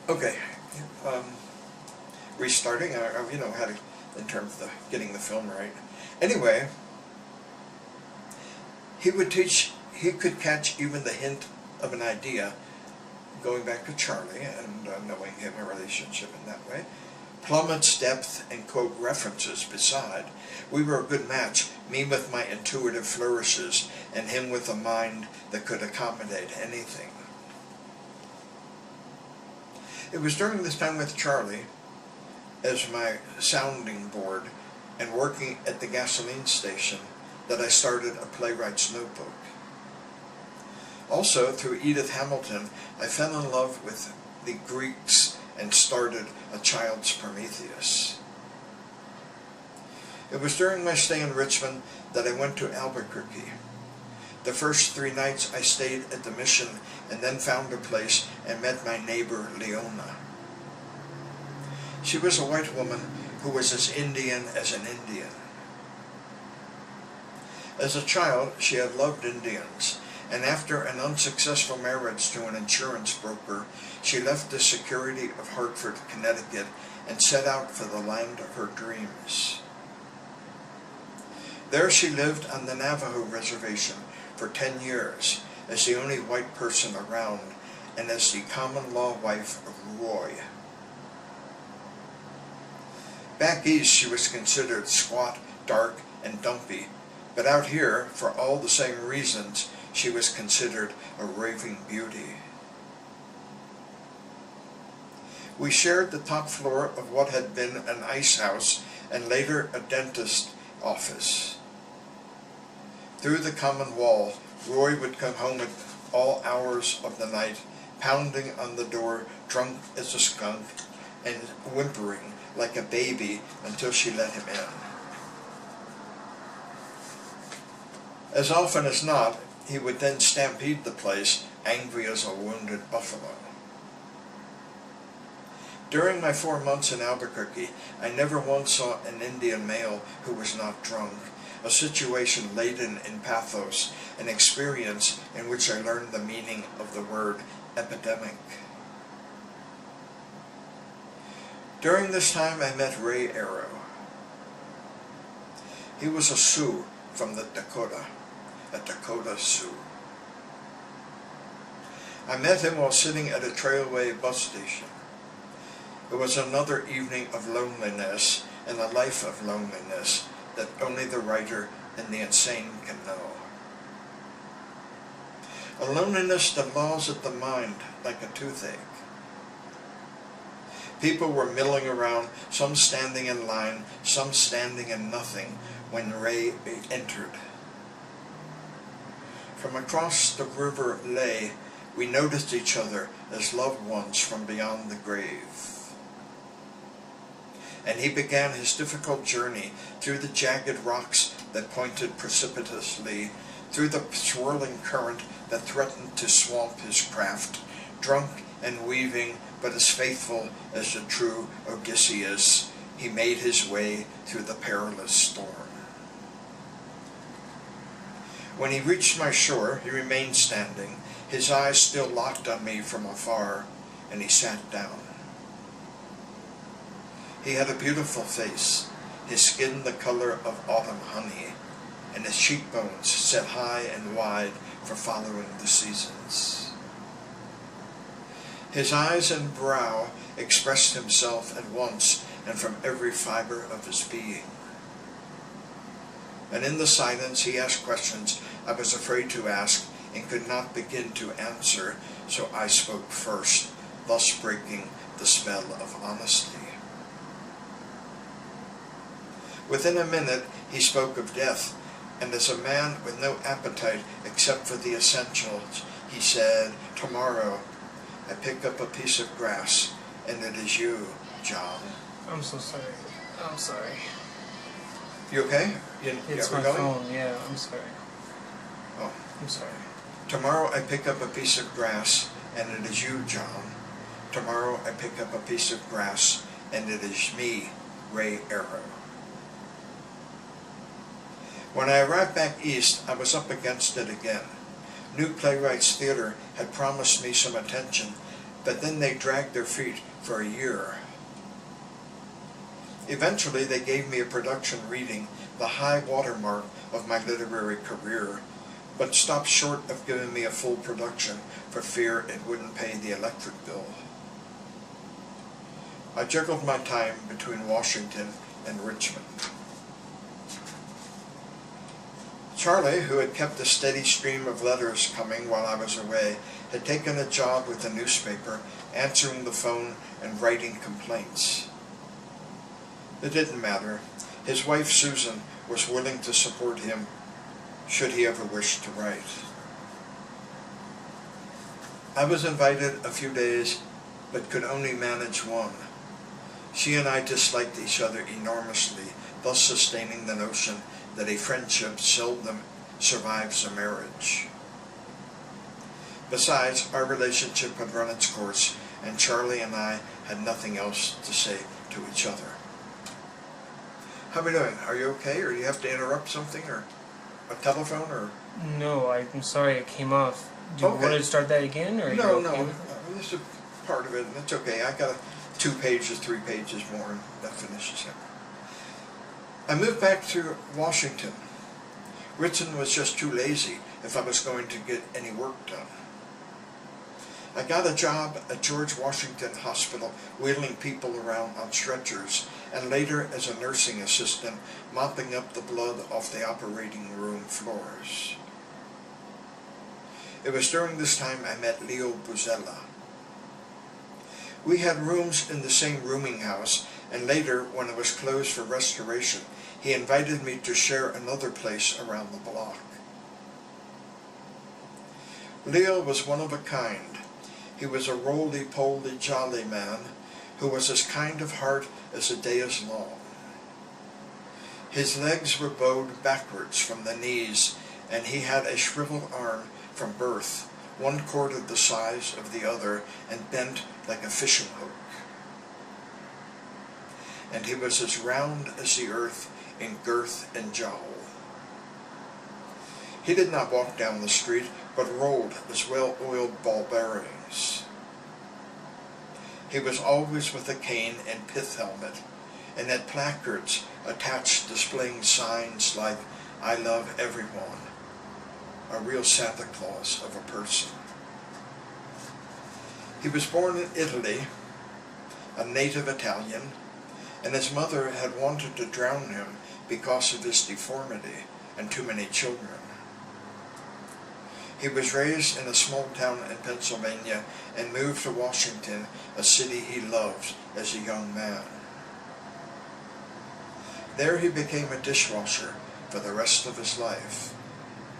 Okay, um, restarting. How to, in terms of getting the film right. Anyway, he would teach. He could catch even the hint of an idea, going back to Charlie and knowing him, a relationship in that way. Plummets depth and quote references beside. We were a good match, me with my intuitive flourishes, and him with a mind that could accommodate anything. It was during this time with Charlie, as my sounding board, and working at the gasoline station, that I started a playwright's notebook. Also, through Edith Hamilton, I fell in love with the Greeks and started a child's Prometheus. It was during my stay in Richmond that I went to Albuquerque. The first 3 nights I stayed at the mission and then found a place and met my neighbor Leona. She was a white woman who was as Indian as an Indian. As a child, she had loved Indians, and after an unsuccessful marriage to an insurance broker, she left the security of Hartford, Connecticut, and set out for the land of her dreams. There she lived on the Navajo reservation for 10 years as the only white person around and as the common law wife of Roy. Back east she was considered squat, dark, and dumpy, but out here, for all the same reasons, she was considered a raving beauty. We shared the top floor of what had been an ice house and later a dentist office. Through the common wall, Roy would come home at all hours of the night, pounding on the door, drunk as a skunk, and whimpering like a baby until she let him in. As often as not, he would then stampede the place, angry as a wounded buffalo. During my 4 months in Albuquerque, I never once saw an Indian male who was not drunk, a situation laden in pathos, an experience in which I learned the meaning of the word epidemic. During this time I met Ray Arrow. He was a Sioux from the Dakota, a Dakota Sioux. I met him while sitting at a Trailway bus station. It was another evening of loneliness and a life of loneliness that only the writer and the insane can know. A loneliness that gnaws at the mind like a toothache. People were milling around, some standing in line, some standing in nothing, when Ray entered. From across the river Lay, we noticed each other as loved ones from beyond the grave. And he began his difficult journey through the jagged rocks that pointed precipitously, through the swirling current that threatened to swamp his craft, drunk and weaving, but as faithful as the true Odysseus, he made his way through the perilous storm. When he reached my shore, he remained standing, his eyes still locked on me from afar, and he sat down. He had a beautiful face, his skin the color of autumn honey, and his cheekbones set high and wide for following the seasons. His eyes and brow expressed himself at once and from every fiber of his being. And in the silence he asked questions I was afraid to ask and could not begin to answer, so I spoke first, thus breaking the spell of honesty. Within a minute he spoke of death, and as a man with no appetite except for the essentials, he said, "Tomorrow I pick up a piece of grass, and it is you, John." I'm so sorry. I'm sorry. You okay? It's my phone, yeah, I'm sorry. Oh. I'm sorry. "Tomorrow I pick up a piece of grass, and it is you, John. Tomorrow I pick up a piece of grass, and it is me, Ray Arrow." When I arrived back east, I was up against it again. New Playwrights Theater had promised me some attention, but then they dragged their feet for a year. Eventually they gave me a production reading, the high watermark of my literary career, but stopped short of giving me a full production for fear it wouldn't pay the electric bill. I juggled my time between Washington and Richmond. Charlie, who had kept a steady stream of letters coming while I was away, had taken a job with the newspaper, answering the phone and writing complaints. It didn't matter. His wife, Susan, was willing to support him should he ever wish to write. I was invited a few days, but could only manage one. She and I disliked each other enormously, thus sustaining the notion that a friendship seldom survives a marriage. Besides, our relationship had run its course, and Charlie and I had nothing else to say to each other. How are we doing? Are you okay, or do you have to interrupt something, or a telephone, or? No, I'm sorry it came off. Do you want to start that again, or? No, you okay with no. This is part of it, and it's okay. I got 2 pages, 3 pages more, and that finishes it. I moved back to Washington. Richmond was just too lazy if I was going to get any work done. I got a job at George Washington Hospital wheeling people around on stretchers, and later as a nursing assistant mopping up the blood off the operating room floors. It was during this time I met Leo Buzella. We had rooms in the same rooming house, and later, when it was closed for restoration, he invited me to share another place around the block. Leo was one of a kind. He was a roly-poly jolly man who was as kind of heart as a day is long. His legs were bowed backwards from the knees, and he had a shriveled arm from birth, 1/4 the size of the other, and bent like a fishing hook. And he was as round as the earth in girth and jowl. He did not walk down the street, but rolled as well-oiled ball bearings. He was always with a cane and pith helmet, and had placards attached displaying signs like, "I love everyone," a real Santa Claus of a person. He was born in Italy, a native Italian, and his mother had wanted to drown him because of his deformity and too many children. He was raised in a small town in Pennsylvania and moved to Washington, a city he loved as a young man. There he became a dishwasher for the rest of his life,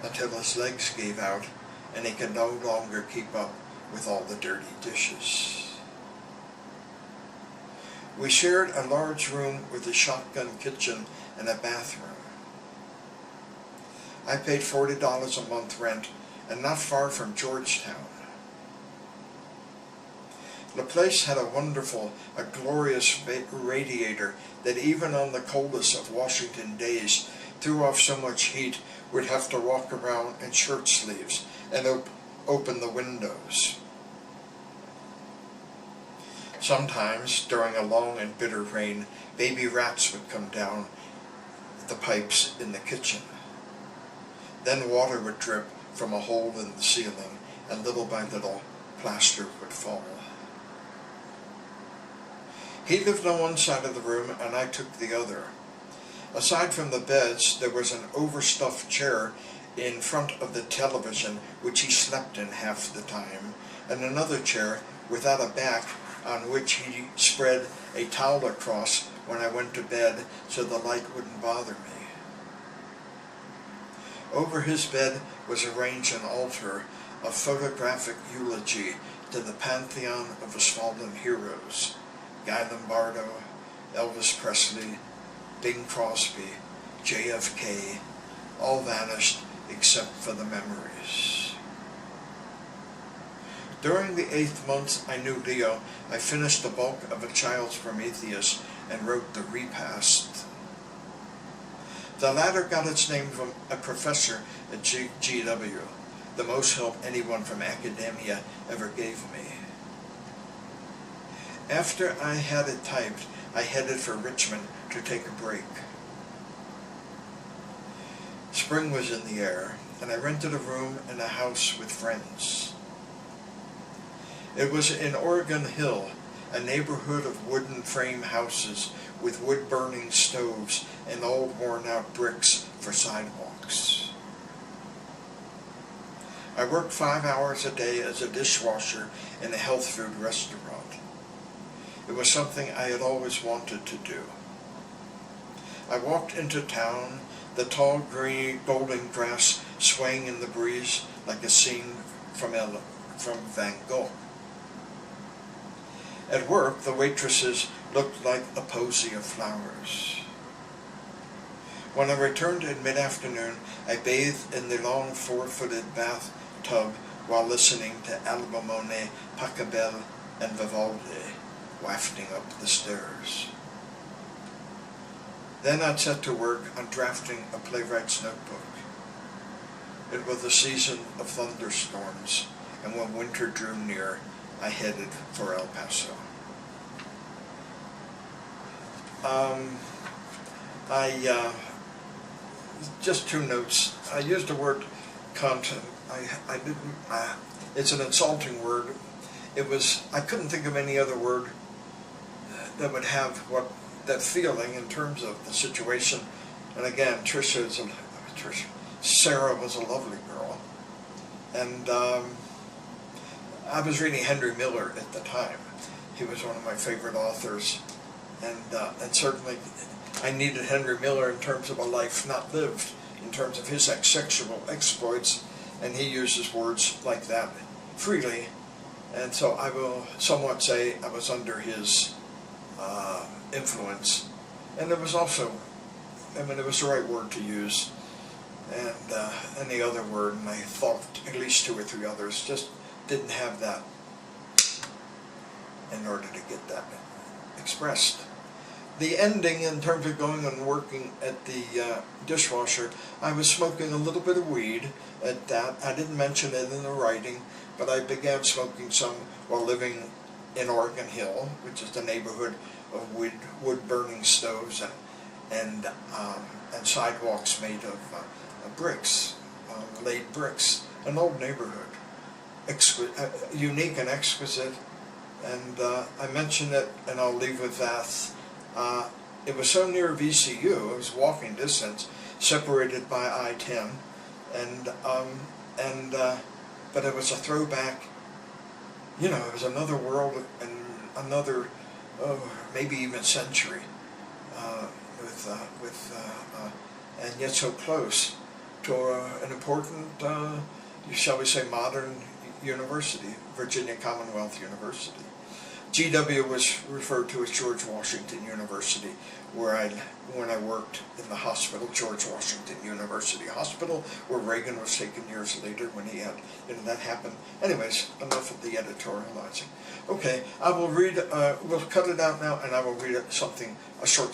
until his legs gave out and he could no longer keep up with all the dirty dishes. We shared a large room with a shotgun kitchen and a bathroom. I paid $40 a month rent, and not far from Georgetown. The place had a glorious radiator that even on the coldest of Washington days threw off so much heat we'd have to walk around in shirt sleeves and open the windows. Sometimes, during a long and bitter rain, baby rats would come down the pipes in the kitchen. Then water would drip from a hole in the ceiling, and little by little, plaster would fall. He lived on one side of the room, and I took the other. Aside from the beds, there was an overstuffed chair in front of the television, which he slept in half the time, and another chair without a back on which he spread a towel across when I went to bed so the light wouldn't bother me. Over his bed was arranged an altar, a photographic eulogy to the pantheon of his fallen heroes, Guy Lombardo, Elvis Presley, Bing Crosby, JFK, all vanished except for the memories. During the 8th month I knew Leo, I finished the bulk of A Child's Prometheus and wrote the repast. The latter got its name from a professor at GW, the most help anyone from academia ever gave me. After I had it typed, I headed for Richmond to take a break. Spring was in the air, and I rented a room in a house with friends. It was in Oregon Hill, a neighborhood of wooden frame houses with wood-burning stoves and old worn-out bricks for sidewalks. I worked 5 hours a day as a dishwasher in a health food restaurant. It was something I had always wanted to do. I walked into town, the tall green golden grass swaying in the breeze like a scene from Van Gogh. At work, the waitresses looked like a posy of flowers. When I returned in mid-afternoon, I bathed in the long 4-footed bathtub while listening to Albumone, Pachelbel, and Vivaldi wafting up the stairs. Then I'd set to work on drafting a playwright's notebook. It was the season of thunderstorms, and when winter drew near, I headed for El Paso. Just 2 notes. I used the word content. I didn't. It's an insulting word. I couldn't think of any other word that would have that feeling in terms of the situation. And again, Sarah was a lovely girl, and I was reading Henry Miller at the time. He was one of my favorite authors, and certainly I needed Henry Miller in terms of a life not lived, in terms of his sexual exploits, and he uses words like that freely, and so I will somewhat say I was under his influence, and it was also, it was the right word to use, and any other word, and I thought at least 2 or 3 others, just didn't have that in order to get that expressed. The ending, in terms of going and working at the dishwasher, I was smoking a little bit of weed at that. I didn't mention it in the writing, but I began smoking some while living in Oregon Hill, which is the neighborhood of wood-burning stoves and sidewalks made of bricks, laid bricks. An old neighborhood, unique and exquisite. And I mentioned it, and I'll leave with that. It was so near VCU, it was walking distance, separated by I-10, but it was a throwback. It was another world and another, maybe even century, and yet so close to an important, shall we say, modern university, Virginia Commonwealth University. GW was referred to as George Washington University, when I worked in the hospital, George Washington University Hospital, where Reagan was taken years later when he had, that happened. Anyways, enough of the editorializing. Okay, I will read, we'll cut it out now, and I will read a short